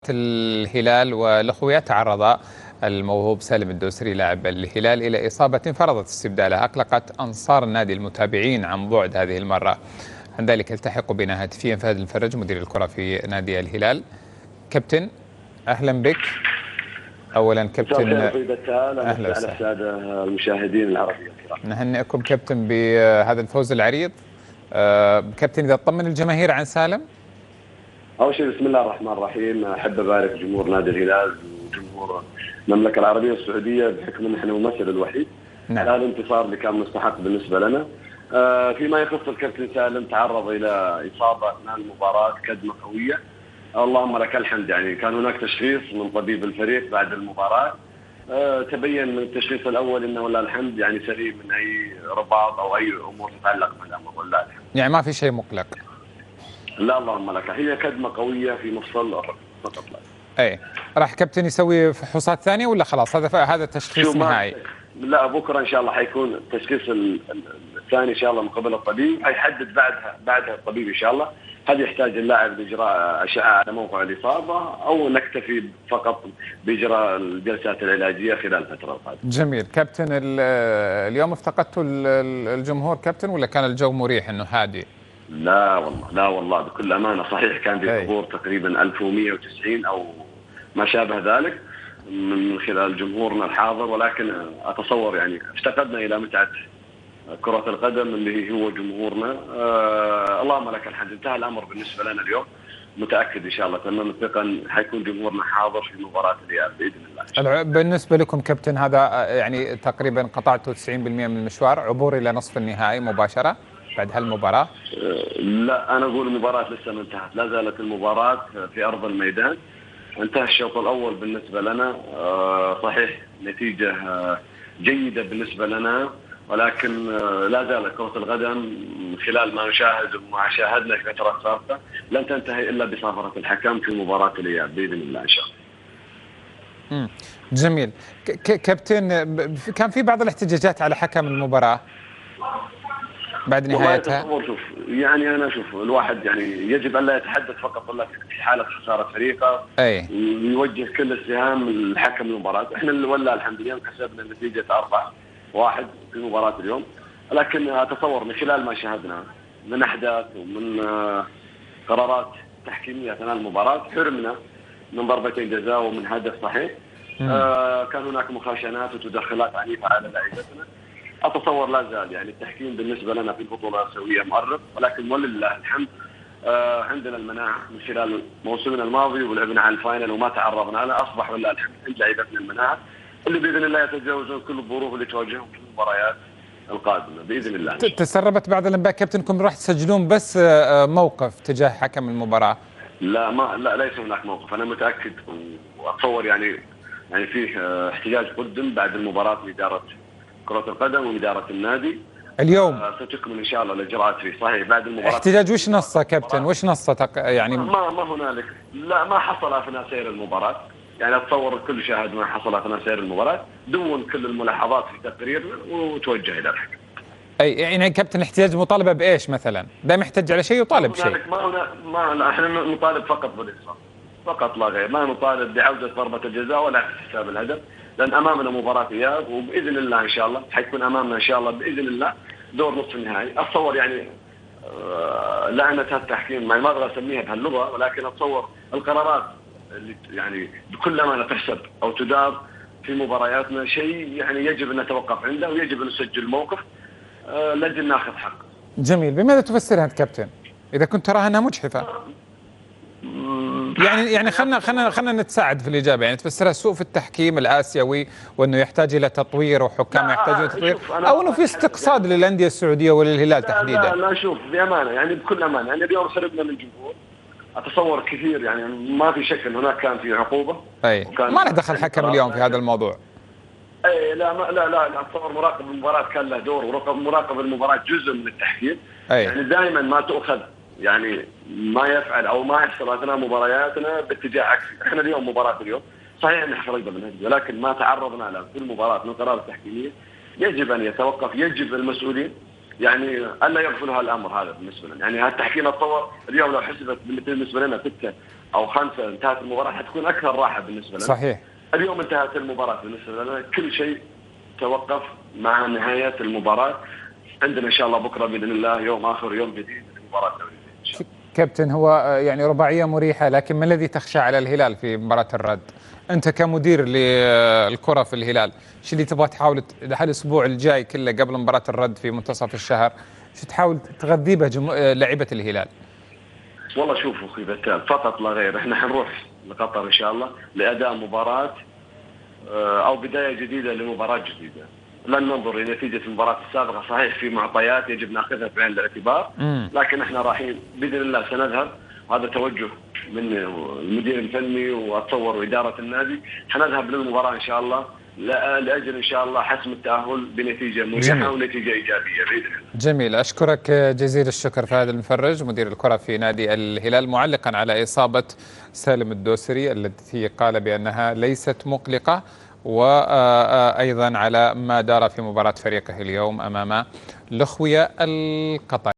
الهلال والأخوية تعرض الموهوب سالم الدوسري لاعب الهلال إلى إصابة فرضت استبدالها أقلقت أنصار النادي المتابعين عن بعد هذه المرة. عن ذلك التحق بنا هاتفيا فهد الفرج مدير الكرة في نادي الهلال. كابتن أهلا بك. أولا كابتن أهلا وسهلا السادة المشاهدين العربيين الكرام. نهنئكم كابتن بهذا الفوز العريض. كابتن إذا طمن الجماهير عن سالم. أول شيء بسم الله الرحمن الرحيم، أحب أبارك جمهور نادي الهلال وجمهور المملكة العربية السعودية بحكم أن احنا الممثل الوحيد على هذا الانتصار اللي كان مستحق بالنسبة لنا. فيما يخص الكابتن سالم تعرض إلى إصابة أثناء المباراة كدمة قوية، اللهم لك الحمد. يعني كان هناك تشخيص من طبيب الفريق بعد المباراة، تبين من التشخيص الأول أنه والله الحمد يعني سليم من أي رباط أو أي أمور تتعلق بالأمر والله الحمد. يعني ما في شيء مقلق؟ لا اللهم لك، هي كدمة قوية في مفصل فقط لا. اي راح كابتن يسوي فحوصات ثانية ولا خلاص هذا تشخيص نهائي؟ لا بكره ان شاء الله حيكون التشخيص الثاني ان شاء الله من قبل الطبيب، حيحدد بعدها الطبيب ان شاء الله هل يحتاج اللاعب لاجراء اشعه على موقع الاصابه او نكتفي فقط باجراء الجلسات العلاجيه خلال الفتره القادمه. جميل. كابتن اليوم افتقدتوا الجمهور كابتن ولا كان الجو مريح انه هادي؟ لا والله بكل امانه صحيح كان في حضور تقريبا 1190 او ما شابه ذلك من خلال جمهورنا الحاضر، ولكن اتصور يعني افتقدنا الى متعه كرة القدم اللي هو جمهورنا. اللهم لك الحمد، انتهى الامر بالنسبه لنا اليوم. متاكد ان شاء الله تمام الثقه ان حيكون جمهورنا حاضر في مباراه الاياب باذن الله. بالنسبه لكم كابتن هذا يعني تقريبا قطعتوا 90% من المشوار، عبور الى نصف النهائي مباشره بعد هالمباراه؟ لا انا اقول المباراه لسه ما انتهت، لا زالت المباراه في ارض الميدان. انتهى الشوط الاول بالنسبه لنا، صحيح نتيجه جيده بالنسبه لنا، ولكن لا زالت كره القدم خلال ما نشاهد وما شاهدنا في فترات سابقه لن تنتهي الا بصافره الحكم في مباراه الاياب باذن الله ان شاء الله. جميل. كابتن كان في بعض الاحتجاجات على حكم المباراه بعد نهايتها. شوف يعني انا اشوف الواحد يعني يجب ان لا يتحدث فقط الا في حاله خساره فريقه، ويوجه كل السهام للحكم المباراه. احنا والله الحمد لله كسبنا نتيجه 4-1 في مباراه اليوم، لكن اتصور من خلال ما شاهدنا من احداث ومن قرارات تحكيميه اثناء المباراه حرمنا من ضربتين جزاء ومن هدف صحيح. كان هناك مخاشنات وتدخلات عنيفه على لاعبتنا. اتصور لا زال يعني التحكيم بالنسبه لنا في البطوله الاسيويه مؤرق، ولكن ولله الحمد عندنا المناعه من خلال موسمنا الماضي ولعبنا على الفاينل وما تعرضنا له، اصبح ولله الحمد عند لاعبتنا المناعه اللي باذن الله يتجاوزون كل الظروف اللي تواجههم في المباريات القادمه باذن الله. تسربت بعض الانباء كابتن انكم راح تسجلون بس موقف تجاه حكم المباراه؟ لا ليس هناك موقف، انا متاكد واتصور يعني فيه احتجاج قدم بعد المباراه من اداره كرة القدم وإدارة النادي اليوم. ستكمل إن شاء الله الإجراءات فيه صحيح بعد المباراة. احتجاج وش نصه كابتن؟ وش نصه يعني؟ ما هنالك، لا ما حصل أثناء سير المباراة. يعني أتصور الكل شاهد ما حصل أثناء سير المباراة، دون كل الملاحظات في تقريرنا وتوجه إلى الحكم. أي يعني كابتن احتجاج مطالبة بإيش مثلا؟ دام يحتج على شيء يطالب شيء. ما احنا نطالب فقط بالإنصاف فقط لا غير، ما نطالب بعودة ضربة الجزاء ولا احتساب الهدف، لأن أمامنا مباراة إياب وبإذن الله إن شاء الله حيكون أمامنا إن شاء الله بإذن الله دور نصف النهائي. أتصور يعني لعنة التحكيم ما أبغى أسميها بهاللغة، ولكن أتصور القرارات اللي يعني بكل أمانة تحسب أو تدار في مبارياتنا شيء يعني يجب أن نتوقف عنده ويجب أن نسجل موقف لجل ناخذ حق. جميل. بماذا تفسرها أنت كابتن؟ إذا كنت تراها أنها مجحفة. يعني خلنا نتساعد في الإجابة. يعني تفسرها سوء في التحكيم الآسيوي وأنه يحتاج إلى تطوير وحكام يحتاجون إلى تطوير، أو أنه في استقصاد للأندية السعودية وللهلال تحديدا؟ لا شوف بأمانة يعني بكل أمانة يعني اليوم سربنا من الجمهور. أتصور كثير يعني ما في شك أن هناك كان في عقوبة. ما له دخل حكم اليوم في هذا الموضوع. لا أتصور مراقب المباراة كان له دور، ومراقب المباراة جزء من التحكيم. يعني دائما ما تؤخذ يعني ما يفعل او ما يحصل اثناء مبارياتنا باتجاه عكسي. احنا اليوم مباراه اليوم صحيح ان حصلنا بالنهج، ولكن ما تعرضنا له في المباراه من القرارات التحكيميه يجب ان يتوقف. يجب المسؤولين يعني الا يغفلوا هالامر هذا بالنسبه لنا، يعني هالتحكيم تطور اليوم لو حسبت بالنسبه لنا 6 أو 5 انتهت المباراه حتكون اكثر راحه بالنسبه لنا. صحيح. اليوم انتهت المباراه بالنسبه لنا، كل شيء توقف مع نهايه المباراه. عندنا ان شاء الله بكره باذن الله يوم اخر، يوم جديد لمباراه الدوري ان شاء الله. كابتن، هو يعني رباعيه مريحه، لكن ما الذي تخشى على الهلال في مباراه الرد؟ انت كمدير للكره في الهلال، شو اللي تبغى تحاول الاسبوع الجاي كله قبل مباراه الرد في منتصف الشهر، شو تحاول تغذي به لاعيبه الهلال؟ والله شوفوا اخي بتال، فقط لا غير، احنا حنروح لقطر ان شاء الله لاداء مباراه او بدايه جديده لمباراه جديده. لن ننظر لنتيجه المباراه السابقه، صحيح في معطيات يجب ناخذها بعين الاعتبار، لكن احنا رايحين باذن الله سنذهب، هذا توجه من المدير الفني واتصور واداره النادي، حنذهب للمباراه ان شاء الله لاجل ان شاء الله حسم التاهل بنتيجه مريحه ونتيجه ايجابيه باذن الله. جميل، اشكرك جزيل الشكر فهد المفرج مدير الكره في نادي الهلال، معلقا على اصابه سالم الدوسري التي قال بانها ليست مقلقه، وايضا على ما دار في مباراه فريقه اليوم امام الاخويه القطري.